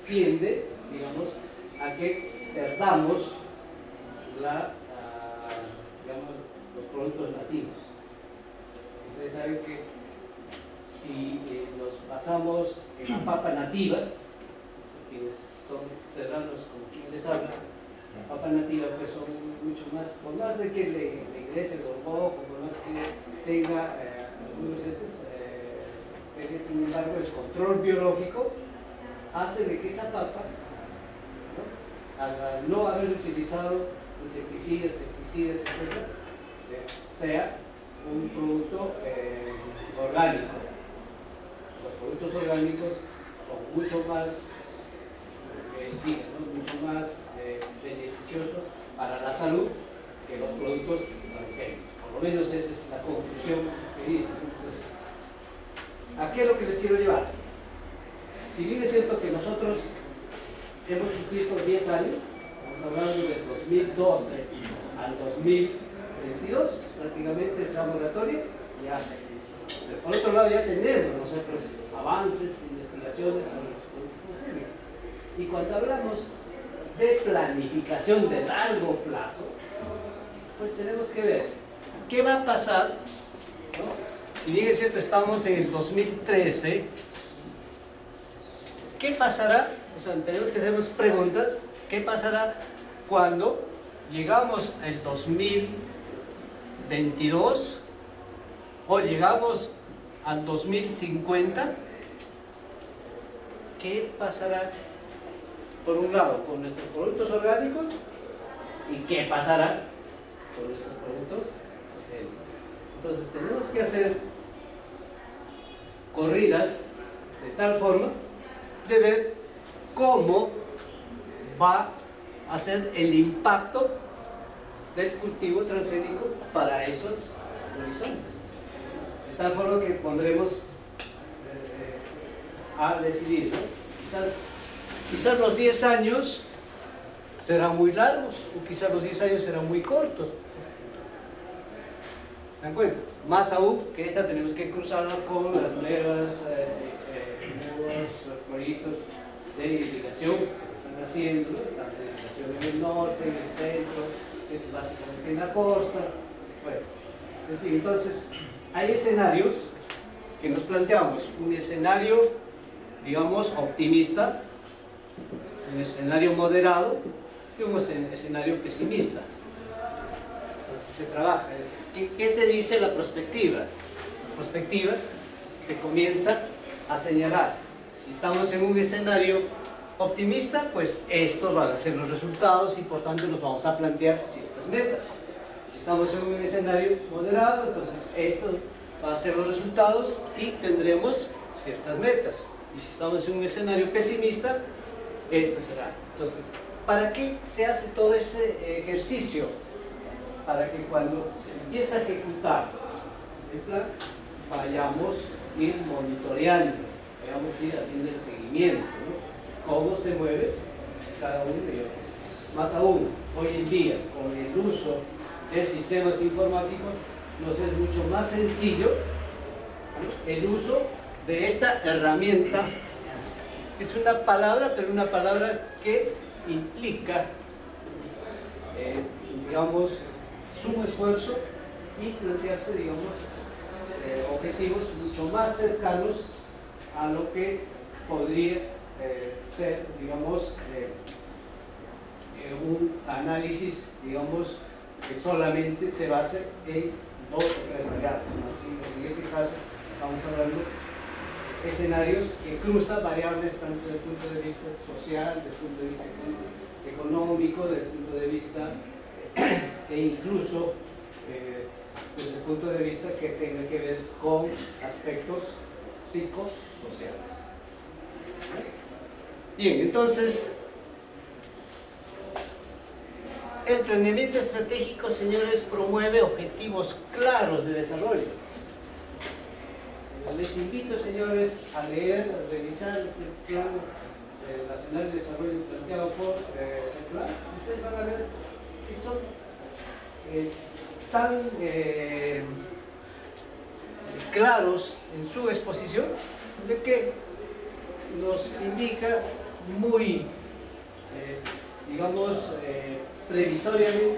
tiende, digamos, a que perdamos digamos, los productos nativos. Ustedes saben que si nos basamos en la papa nativa, quienes son serranos como quien les habla, la papa nativa pues son mucho más, por más de que le ingrese el gorgojo, por más que tenga algunos sin embargo el control biológico hace de que esa papa, ¿no?, al no haber utilizado insecticidas, pesticidas, etc., sea un producto orgánico. Los productos orgánicos son mucho más mucho más beneficiosos para la salud que los productos transgénicos. Por lo menos esa es la conclusión que dice. Entonces, ¿a qué es lo que les quiero llevar? Si bien es cierto que nosotros hemos sufrido 10 años, estamos hablando del 2012 al 2022, prácticamente esa moratoria ya. Pero por otro lado ya tenemos nosotros avances, investigaciones sobre los productos transgénicos. Y cuando hablamos de planificación de largo plazo, pues tenemos que ver qué va a pasar, ¿no? Si bien es cierto, estamos en el 2013, ¿qué pasará? O sea, tenemos que hacernos preguntas. ¿Qué pasará cuando llegamos al 2022 o llegamos al 2050? ¿Qué pasará, por un lado, con nuestros productos orgánicos? ¿Y qué pasará con nuestros productos transgénicos? Entonces tenemos que hacer corridas de tal forma de ver cómo va a ser el impacto del cultivo transgénico para esos horizontes. De tal forma que pondremos a decidir, ¿no? Quizás los 10 años serán muy largos, o quizás los 10 años serán muy cortos. ¿Se dan cuenta? Más aún que esta tenemos que cruzarla con las nuevas nuevos proyectos de irrigación que están haciendo, tanto de irrigación en el norte, en el centro, básicamente en la costa. Bueno, entonces hay escenarios que nos planteamos, un escenario, digamos, optimista, un escenario moderado y un escenario pesimista. Entonces se trabaja. ¿Qué te dice la perspectiva? La perspectiva te comienza a señalar. Si estamos en un escenario optimista, pues estos van a ser los resultados y por tanto nos vamos a plantear ciertas metas. Si estamos en un escenario moderado, entonces estos van a ser los resultados y tendremos ciertas metas. Y si estamos en un escenario pesimista, este será. Entonces, ¿para qué se hace todo ese ejercicio? Para que cuando se empiece a ejecutar el plan, vayamos a ir monitoreando, vayamos a ir haciendo el seguimiento, ¿no? Cómo se mueve cada uno de ellos. Más aún, hoy en día, con el uso de sistemas informáticos, nos es mucho más sencillo, ¿no?, el uso de esta herramienta. Es una palabra, pero una palabra que implica, digamos, sumo esfuerzo y plantearse, digamos, objetivos mucho más cercanos a lo que podría ser, digamos, un análisis, digamos, que solamente se base en 2 o 3 variables. Así, en este caso estamos hablando de escenarios que cruzan variables tanto desde el punto de vista social, desde el punto de vista económico, desde el punto de vista e incluso desde el punto de vista que tenga que ver con aspectos psicosociales. Bien, entonces, el planeamiento estratégico, señores, promueve objetivos claros de desarrollo. Les invito, señores, a leer, a revisar este plan nacional de desarrollo planteado por CEPLAN. Ustedes van a ver que son tan claros en su exposición de que nos indica muy, digamos, previsoriamente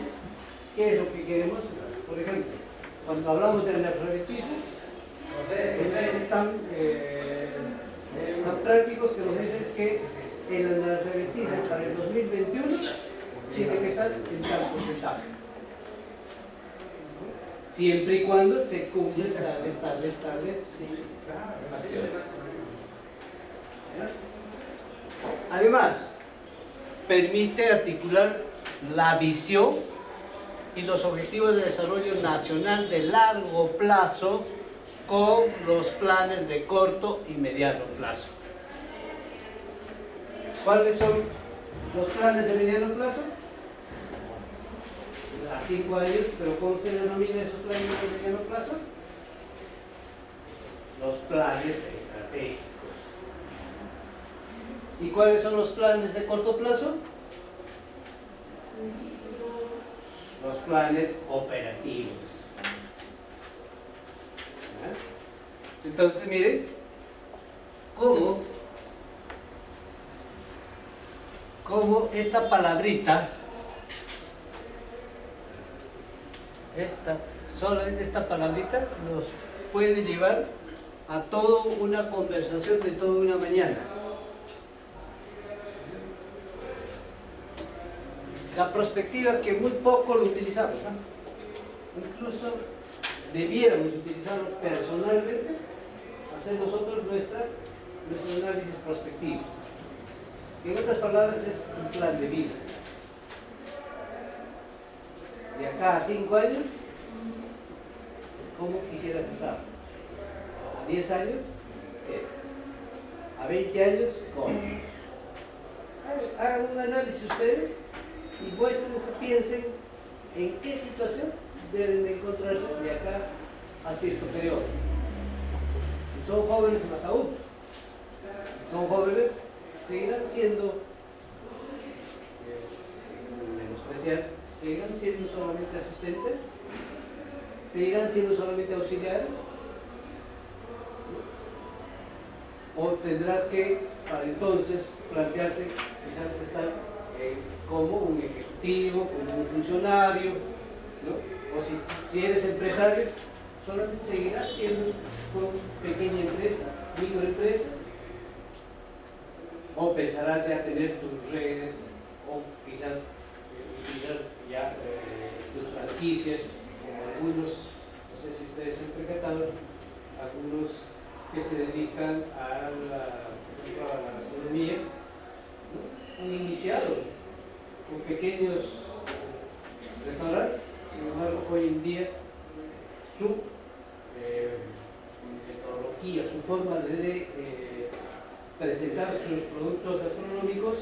qué es lo que queremos. Por ejemplo, cuando hablamos del analfabetismo, son tan prácticos que nos dicen que el analfabetismo para el 2021 tiene que estar en tal porcentaje, siempre y cuando se cumplen tales acciones. Además, permite articular la visión y los objetivos de desarrollo nacional de largo plazo con los planes de corto y mediano plazo. ¿Cuáles son los planes de mediano plazo? A 5 años, pero ¿cómo se denomina esos planes de mediano plazo? Los planes estratégicos. ¿Y cuáles son los planes de corto plazo? Los planes operativos. Entonces, miren cómo esta palabrita, solamente esta palabrita nos puede llevar a toda una conversación de toda una mañana. La perspectiva que muy poco lo utilizamos, incluso debiéramos utilizarlo personalmente, hacer nosotros nuestro análisis prospectivo. En otras palabras, es un plan de vida. De acá a 5 años, ¿cómo quisieras estar? ¿A 10 años? ¿Qué? ¿A 20 años? ¿Cómo? Hagan un análisis ustedes y piensen en qué situación deben de encontrarse de acá a cierto periodo. Si son jóvenes, más aún. Si son jóvenes, seguirán siendo menospreciar, seguirán siendo solamente asistentes, seguirán siendo solamente auxiliares, o tendrás que para entonces plantearte quizás estar como un ejecutivo, como un funcionario, ¿no? O si eres empresario, solamente seguirás siendo una pequeña empresa, microempresa, o pensarás ya tener tus redes, o quizás utilizar ya tus franquicias, como algunos, no sé si ustedes se han percatado, algunos que se dedican a la gastronomía, ¿no? Han iniciado con pequeños restaurantes. Sin embargo, hoy en día su metodología, su forma de presentar sus productos gastronómicos,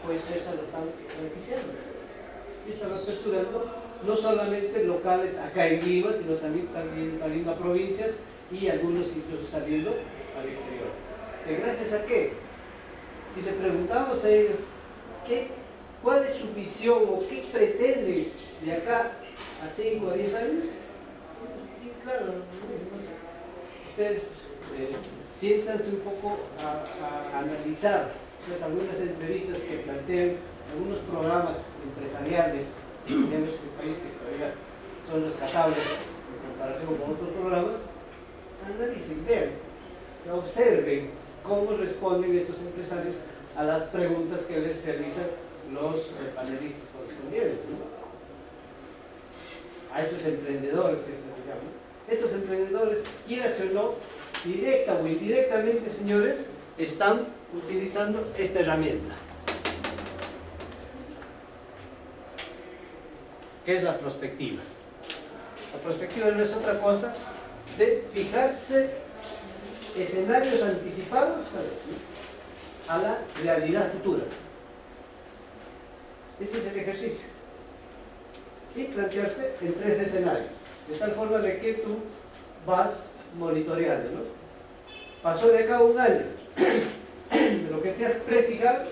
pues esa lo están beneficiando y están aperturando no solamente locales acá en Lima, sino también saliendo a provincias y algunos incluso saliendo al exterior. ¿Gracias a qué? Si le preguntamos a ellos ¿cuál es su visión o qué pretende de acá a 5 o 10 años? Y claro, ustedes siéntanse un poco a analizar algunas entrevistas que plantean algunos programas empresariales en nuestro país que todavía son rescatables en comparación con otros programas. Analicen, vean, observen cómo responden estos empresarios a las preguntas que les realizan los panelistas correspondientes, ¿no? A esos emprendedores que se llaman. Estos emprendedores, quieras o no, directa o indirectamente, señores, están utilizando esta herramienta. ¿Qué es la prospectiva? La prospectiva no es otra cosa de fijarse escenarios anticipados a la realidad futura. Ese es el ejercicio. Y plantearte en 3 escenarios, de tal forma de que tú vas monitoreando, ¿no? Pasó de acá 1 año, de lo que te has prefijado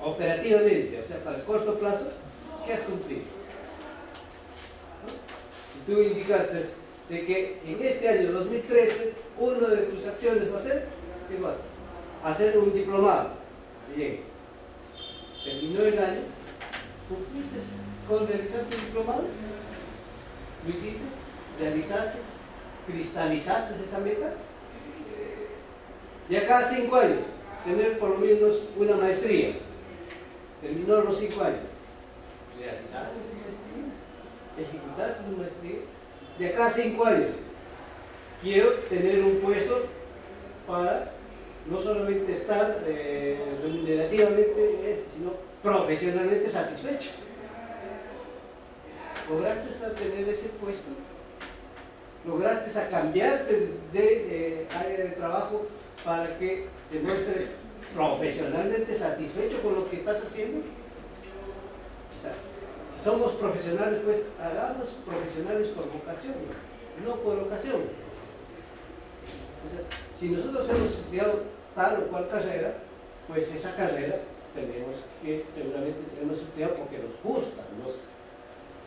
operativamente, o sea, para el corto plazo, ¿qué has cumplido? ¿No? Si tú indicaste de que en este año 2013, una de tus acciones va a ser, ¿qué vas a hacer? Un diplomado. Bien, terminó el año, cumpliste con realizar tu diplomado, lo hiciste, realizaste, cristalizaste esa meta, y a cada 5 años tener por lo menos una maestría. Terminó los 5 años, realizaste tu maestría, ejecutaste tu maestría, y a cada 5 años quiero tener un puesto para no solamente estar remunerativamente, sino profesionalmente satisfecho. ¿Lograste tener ese puesto? ¿Lograste cambiarte de área de trabajo para que te muestres profesionalmente satisfecho con lo que estás haciendo? O sea, si somos profesionales, pues hagamos profesionales por vocación, no por ocasión. O sea, si nosotros hemos estudiado tal o cual carrera, pues esa carrera tenemos que, seguramente tenemos estudiado porque nos gusta,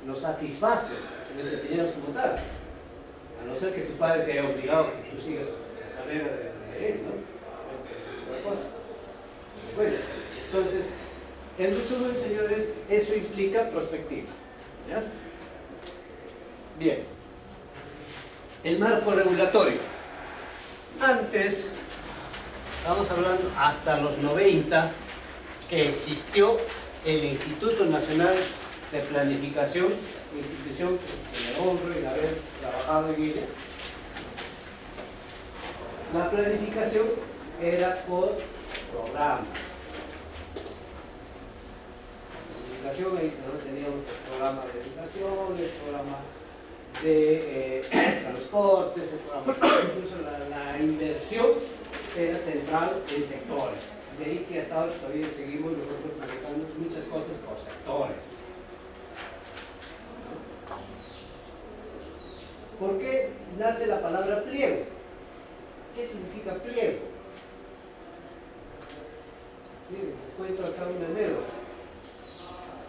nos satisface desempeñarnos como tal. A no ser que tu padre te haya obligado a que tú sigas la carrera de él, ¿no? Es otra cosa. Bueno, entonces, en resumen, señores, eso implica perspectiva. ¿Ya? Bien. El marco regulatorio. Antes, estamos hablando hasta los 90, que existió el Instituto Nacional de Planificación, institución que me honro en haber trabajado en ella. La planificación era por programa. Planificación, ahí teníamos el programa de educación, el programa de transportes, el programa, incluso la inversión era central en sectores. De ahí que hasta ahora todavía seguimos nosotros manejando muchas cosas por sectores. ¿Por qué nace la palabra pliego? ¿Qué significa pliego? Miren, les cuento acá una anécdota.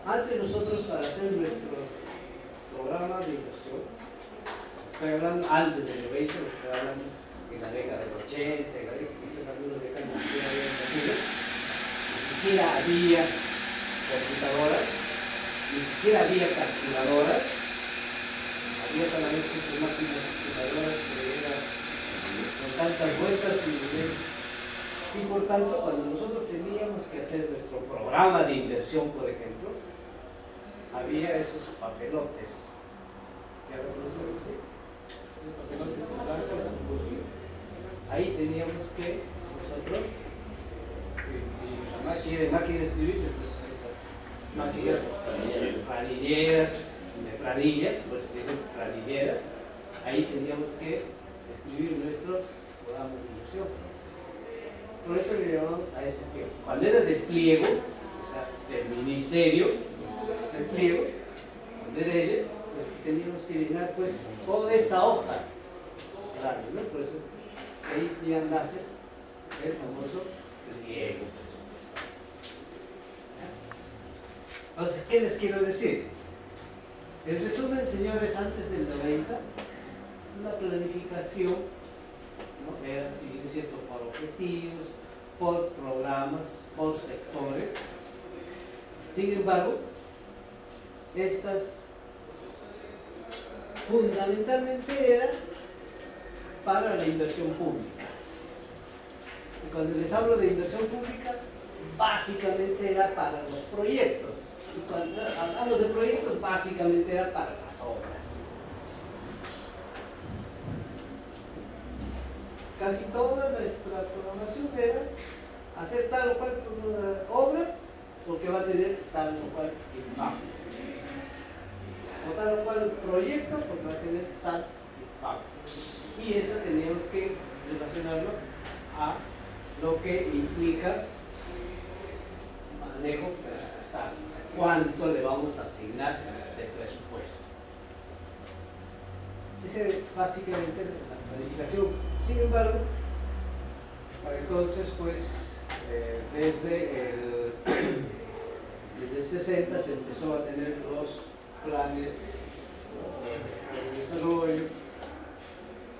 Antes nosotros, para hacer nuestro programa de inversión, estoy hablando antes del 90, estoy hablando en la década del 80, en la década que quizás algunos décadas ni siquiera había computadoras, ni siquiera había calculadoras, había solamente máquinas computadoras que eran con tantas vueltas y por tanto cuando nosotros teníamos que hacer nuestro programa de inversión, por ejemplo, había esos papelotes. ¿Ya lo conocen? ¿Sí? Esos papelotes en blanco. Ahí teníamos que nosotros, la máquina de escribir, pues esas máquinas planilleras, de planilla, pues dicen planilleras, ahí teníamos que escribir nuestros programas de inversión. Por eso le llamamos a ese pliego. Cuando era de pliego, o sea, del ministerio, ese pliego, cuando era ella, pues teníamos que llenar pues toda esa hoja, claro, ¿no? Por eso ahí ya nace el famoso pliego. Entonces, ¿qué les quiero decir? En resumen, señores, antes del 90, la planificación, ¿no?, era, si bien es cierto, por objetivos, por programas, por sectores. Sin embargo, estas fundamentalmente eran para la inversión pública. Y cuando les hablo de inversión pública, básicamente era para los proyectos. Y cuando hablamos de proyectos, básicamente era para las obras. Casi toda nuestra programación era hacer tal o cual obra porque va a tener tal o cual impacto. O tal o cual proyecto porque va a tener tal impacto. Y eso teníamos que relacionarlo a lo que implica manejo presupuestario. O sea, cuánto le vamos a asignar de presupuesto. Esa es básicamente la planificación. Sin embargo, para entonces, pues, desde el 60 se empezó a tener los planes de desarrollo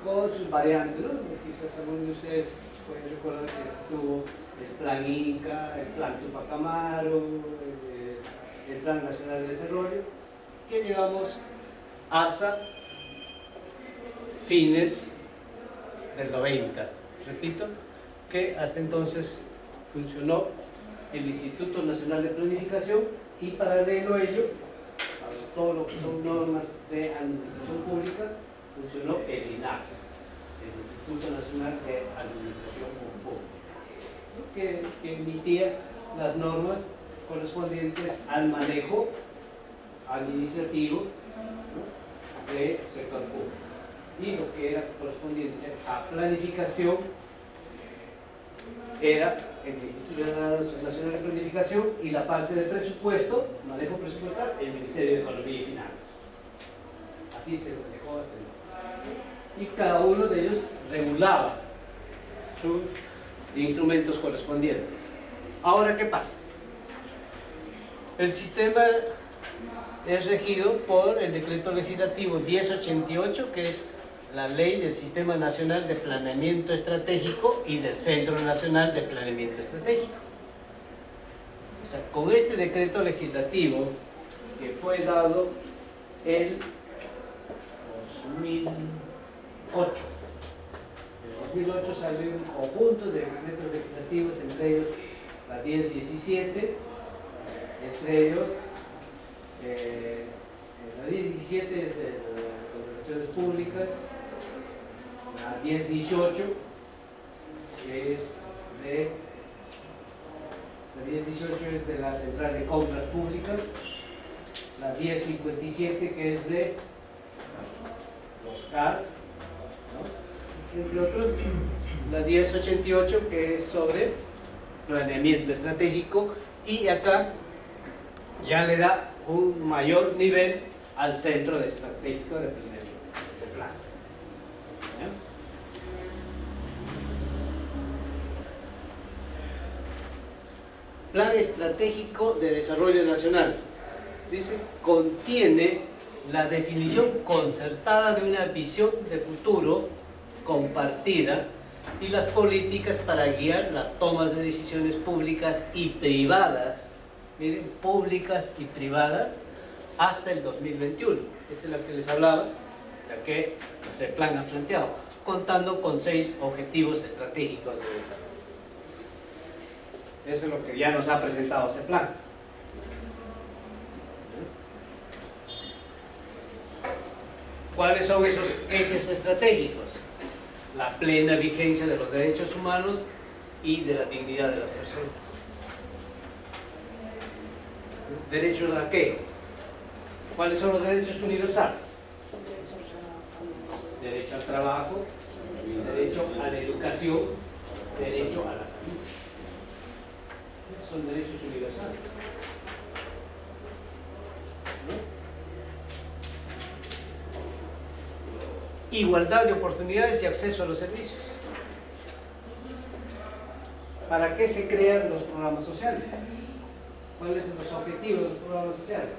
con sus variantes, ¿no? Quizás algunos de ustedes pueden recordar que estuvo el Plan Inca, el Plan Tupac Amaru, el Plan Nacional de Desarrollo, que llegamos hasta fines del 90. Repito, que hasta entonces funcionó el Instituto Nacional de Planificación y paralelo a ello, a todo lo que son normas de administración pública, funcionó el INAH, el Instituto Nacional de Administración Pública, que emitía las normas correspondientes al manejo administrativo, ¿no?, del sector público, y lo que era correspondiente a planificación era el Instituto Nacional de Planificación, y la parte de presupuesto, manejo presupuestal, el Ministerio de Economía y Finanzas. Así se manejó hasta entonces. Y cada uno de ellos regulaba sus instrumentos correspondientes. Ahora, ¿qué pasa? El sistema es regido por el decreto legislativo 1088, que es la ley del Sistema Nacional de Planeamiento Estratégico y del Centro Nacional de Planeamiento Estratégico. O sea, con este decreto legislativo, que fue dado el 2008, en 2008 salió un conjunto de decretos legislativos, entre ellos la 1017, entre ellos la 1017 es de las contrataciones públicas, la 1018 que es de la Central de Compras Públicas, la 1057 que es de los CAS, ¿no?, entre otros, la 1088 que es sobre planeamiento estratégico, y acá ya le da un mayor nivel al centro de estratégico de planeamiento, ese plan. ¿Ya? Plan Estratégico de Desarrollo Nacional, dice, contiene la definición concertada de una visión de futuro compartida y las políticas para guiar la toma de decisiones públicas y privadas, miren, públicas y privadas, hasta el 2021. Esa es la que les hablaba, la que el plan ha planteado, contando con 6 objetivos estratégicos de desarrollo. Eso es lo que ya nos ha presentado ese plan. ¿Cuáles son esos ejes estratégicos? La plena vigencia de los derechos humanos y de la dignidad de las personas. ¿Derechos a qué? ¿Cuáles son los derechos universales? Derecho al trabajo, derecho a la educación, derecho a la salud. Esos son derechos universales. ¿No? Igualdad de oportunidades y acceso a los servicios. ¿Para qué se crean los programas sociales? ¿Cuáles son los objetivos de los programas sociales?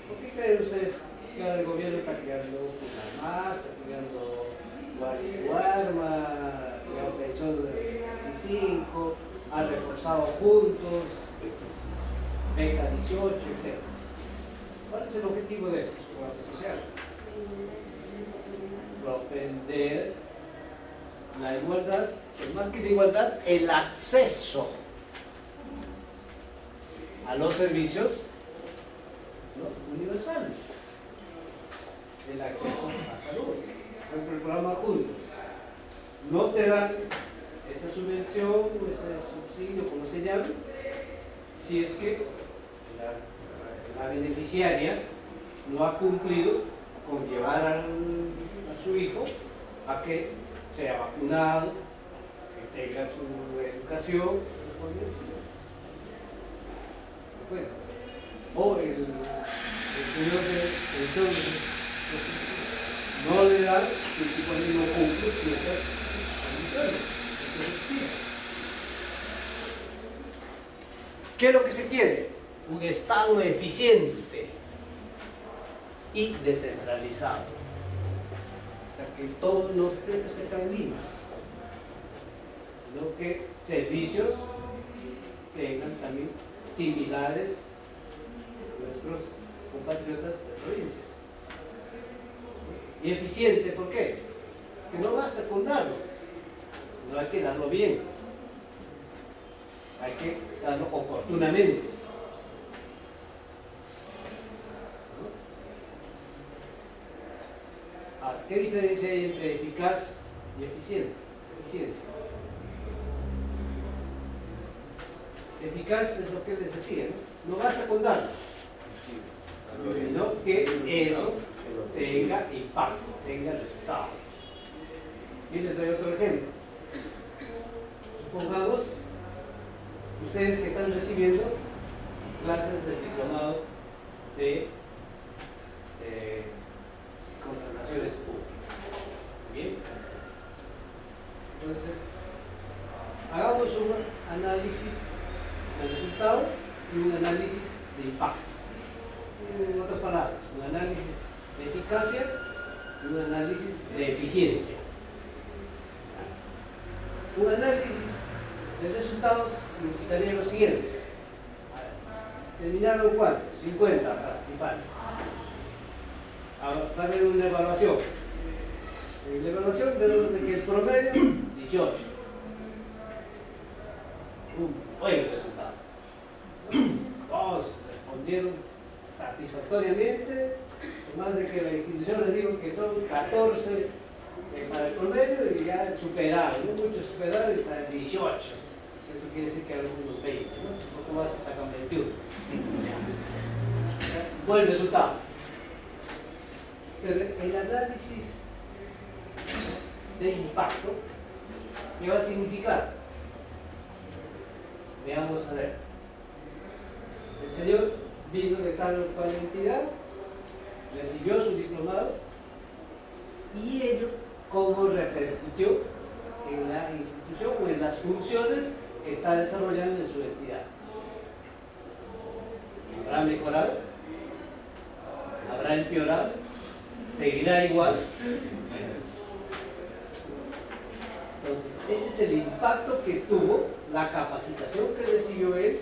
¿Por qué creen ustedes que ahora el gobierno está creando más, está creando Guarma, creando pensión de 25, ha reforzado juntos, beca 18, etc.? ¿Cuál es el objetivo de estos programas sociales? Propender la igualdad, pero más que la igualdad, el acceso a los servicios, ¿no?, universales. El acceso a salud. Por ejemplo, el programa Juntos. No te dan esa subvención, ese subsidio, como se llame, si es que la beneficiaria no ha cumplido con llevar a su hijo a que sea vacunado, que tenga su educación. Bueno, o el señor no le da el tipo de no cumple ciertas condiciones. ¿Qué es lo que se quiere? Un Estado eficiente y descentralizado. O sea, que todo no esté tan limpio. sino que servicios tengan también similares a nuestros compatriotas de provincias. Y eficiente, ¿por qué? Que no basta con darlo, no hay que darlo bien, hay que darlo oportunamente. ¿Qué diferencia hay entre eficaz y eficiencia? Eficaz es lo que les decía, ¿no? No basta con darlo, sino que eso tenga impacto, tenga resultado. Y les doy otro ejemplo. Supongamos ustedes que están recibiendo clases del diplomado de contrataciones públicas. Bien. Entonces, hagamos un análisis de resultado y un análisis de impacto. En otras palabras, un análisis de eficacia y un análisis de eficiencia. Un análisis de resultados significaría lo siguiente. Terminaron ¿cuántos? 50 participantes. Va a haber una evaluación. En la evaluación vemos de que el promedio 18. Un buen resultado. Todos respondieron satisfactoriamente, más de que la institución les digo que son 14 para el promedio y ya superaron, ¿no? Muchos superaron y hasta 18. Eso quiere decir que algunos 20, ¿no? Un poco más sacan 21. Buen resultado. Pero el análisis de impacto, ¿qué va a significar? Veamos a ver. El señor vino de tal o cual entidad, recibió su diplomado y ello cómo repercutió en la institución o en las funciones que está desarrollando en su entidad. ¿Habrá mejorado? ¿Habrá empeorado? ¿Seguirá igual? Entonces, ese es el impacto que tuvo la capacitación que recibió él,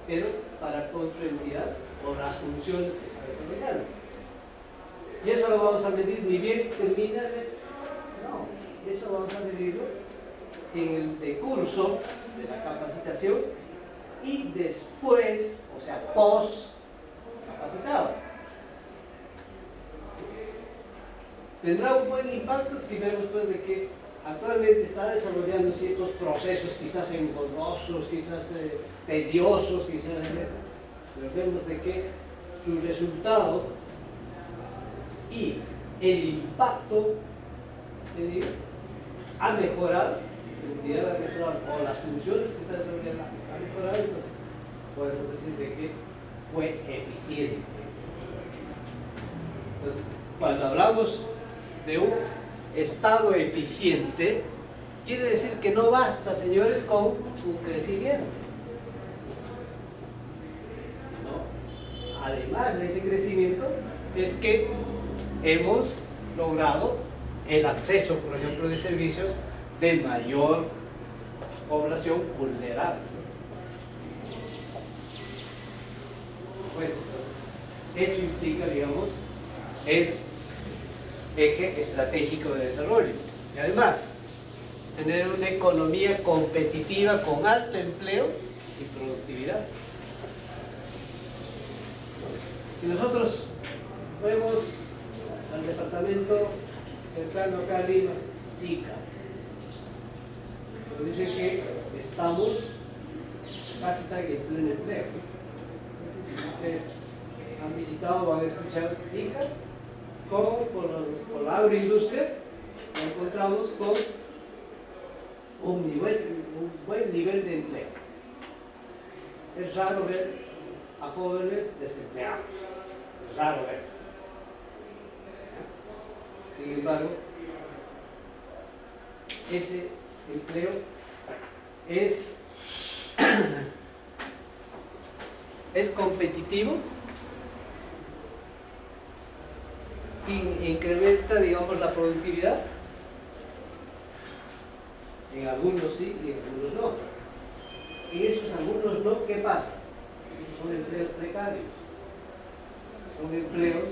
pero para con su entidad o las funciones que está desarrollando. Y eso lo vamos a medir ni bien termina, no, eso vamos a medirlo en el decurso de la capacitación y después, o sea, post capacitado. Tendrá un buen impacto si vemos pues de que actualmente está desarrollando ciertos procesos quizás engorrosos, quizás tediosos, quizás, pero vemos de que su resultado y el impacto ha mejorado, o las funciones que está desarrollando han mejorado, entonces podemos decir de que fue eficiente. Entonces, cuando hablamos de un estado eficiente, quiere decir que no basta, señores, con un crecimiento. ¿No? Además de ese crecimiento, es que hemos logrado el acceso, por ejemplo, de servicios de mayor población vulnerable. Bueno, eso implica, digamos, el eje estratégico de desarrollo. Y además, tener una economía competitiva con alto empleo y productividad. Si nosotros vemos al departamento cercano acá a Lima, Ica, nos dice que estamos casi en pleno empleo. Si ustedes han visitado, van a escuchar Ica, como por la agroindustria, nos encontramos con un buen nivel de empleo. Es raro ver a jóvenes desempleados, es raro ver. Sin embargo, ese empleo es competitivo y incrementa, digamos, la productividad. En algunos sí y en algunos no. En esos algunos no, ¿qué pasa? Son empleos precarios. Son empleos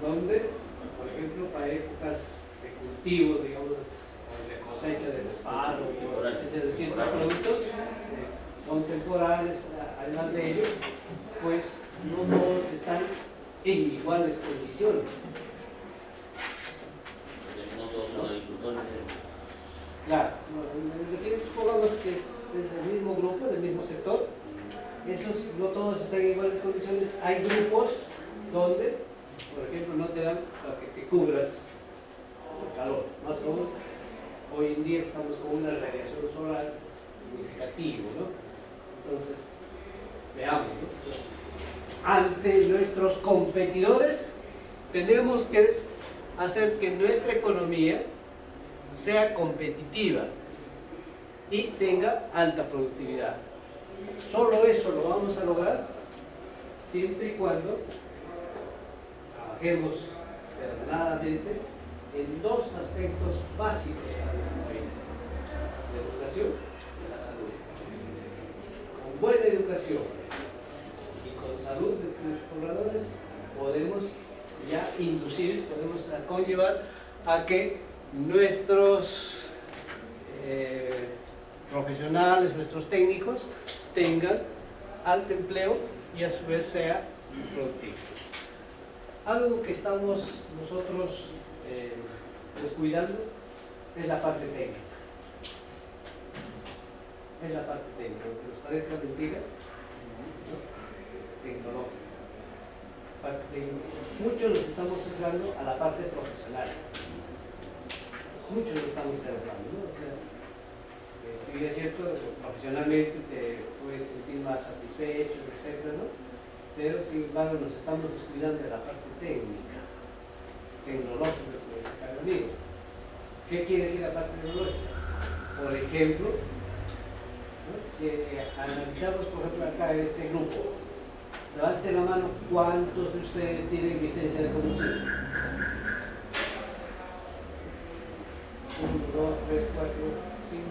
donde, por ejemplo, para épocas de cultivo, digamos, o de cosecha del esparo, o de ciertos productos, son temporales. Además de ello, pues no todos están en iguales condiciones. No todos son agricultores. Claro, supongamos que es del mismo grupo, del mismo sector, esos no todos están en iguales condiciones. Hay grupos donde, por ejemplo, no te dan para que te cubras el calor. Más aún, hoy en día estamos con una radiación solar significativa, ¿no? Entonces, veamos, ¿no? Ante nuestros competidores, tenemos que hacer que nuestra economía sea competitiva y tenga alta productividad. Solo eso lo vamos a lograr siempre y cuando trabajemos ordenadamente en dos aspectos básicos para nuestro país: la educación y la salud. Con buena educación y con salud de nuestros pobladores podemos ya inducir, podemos conllevar a que nuestros profesionales, nuestros técnicos tengan alto empleo y a su vez sea productivo. Algo que estamos nosotros descuidando es la parte técnica. Es la parte técnica, aunque nos parezca mentira, ¿no? Tecnológica. Parte técnica. Muchos nos estamos sesgando a la parte profesional. Muchos lo estamos cerrando, ¿no? O sea, si bien es cierto, profesionalmente te puedes sentir más satisfecho, etcétera, ¿no? Pero sin embargo nos estamos descuidando de la parte técnica, tecnológica, que está conmigo. ¿Qué quiere decir la parte tecnológica? Por ejemplo, ¿no? Si analizamos, por ejemplo, acá este grupo, levante la mano, ¿cuántos de ustedes tienen licencia de conducir? 1, 2, 3, 4, 5,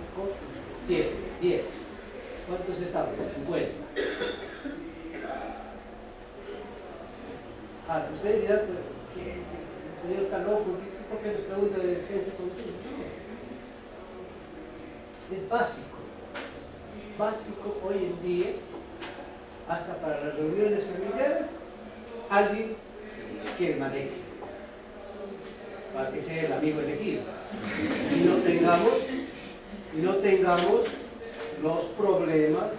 7, 10. ¿Cuántos estamos? 50. Ustedes dirán, pero el señor está loco, ¿por qué nos pregunta de licencia de conducir? Es básico. Básico hoy en día, hasta para las reuniones familiares, alguien que maneje, para que sea el amigo elegido. Y no tengamos los problemas,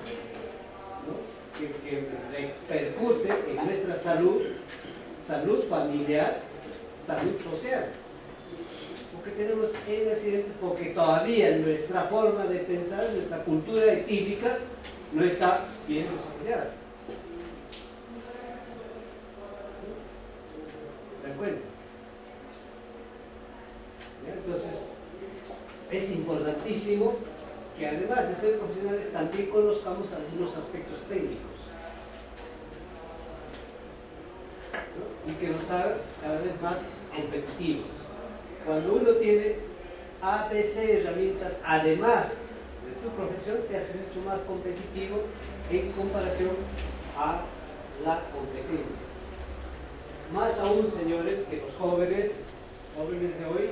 ¿no? que repercuten en nuestra salud familiar, salud social. Porque tenemos el accidente, porque todavía nuestra forma de pensar, nuestra cultura etílica no está bien desarrollada. ¿Se dan cuenta? Entonces, es importantísimo que además de ser profesionales también conozcamos algunos aspectos técnicos, ¿no? Y que nos hagan cada vez más competitivos. Cuando uno tiene ABC herramientas, además de tu profesión, te hace mucho más competitivo en comparación a la competencia. Más aún, señores, que los jóvenes de hoy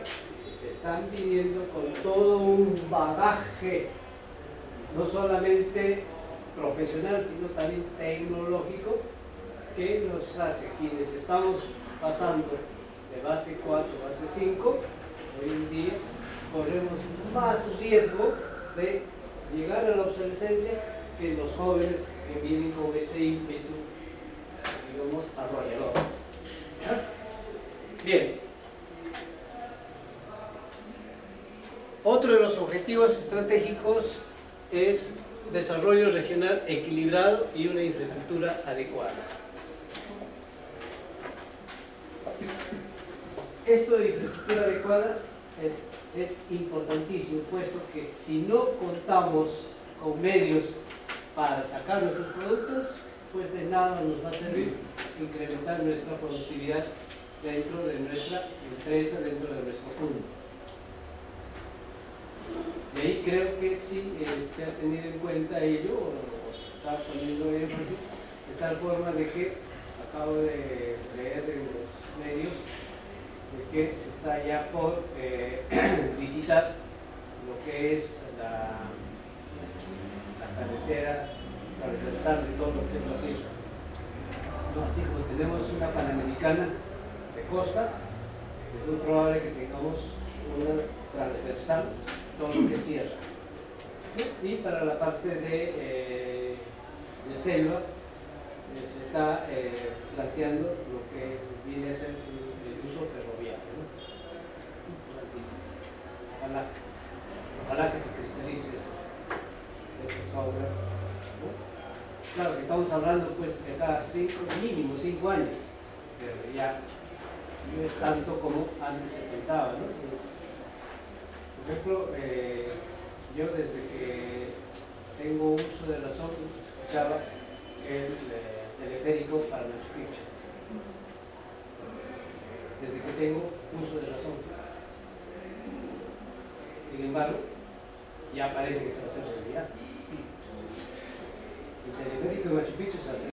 están viniendo con todo un bagaje, no solamente profesional, sino también tecnológico, que nos hace, quienes estamos pasando de base 4 a base 5, hoy en día corremos más riesgo de llegar a la obsolescencia que los jóvenes que vienen con ese ímpetu, digamos, arrollador. ¿Ya? Bien. Otro de los objetivos estratégicos es desarrollo regional equilibrado y una infraestructura adecuada. Esto de infraestructura adecuada es importantísimo, puesto que si no contamos con medios para sacar nuestros productos, pues de nada nos va a servir incrementar nuestra productividad dentro de nuestra empresa, dentro de nuestro mundo. Y ahí creo que sí se ha tenido en cuenta ello, o se está poniendo énfasis, de tal forma de que acabo de leer en los medios de que se está ya por licitar lo que es la carretera transversal de todo lo que es la sierra. ¿No? Así como tenemos una panamericana de costa, es muy probable que tengamos una transversal todo lo que es sierra. ¿Sí? Y para la parte de selva se está planteando lo que viene a ser el uso ferroviario, ¿no? Ojalá que se cristalice estas obras, ¿no? Claro que estamos hablando pues de cada mínimo 5 años, pero ya no es tanto como antes se pensaba, ¿no? Por ejemplo, yo desde que tengo uso de razón escuchaba el teleférico para Machu Picchu. Desde que tengo uso de razón. Sin embargo, ya parece que se va a hacer realidad. El teleférico de Machu Picchu se va a hacer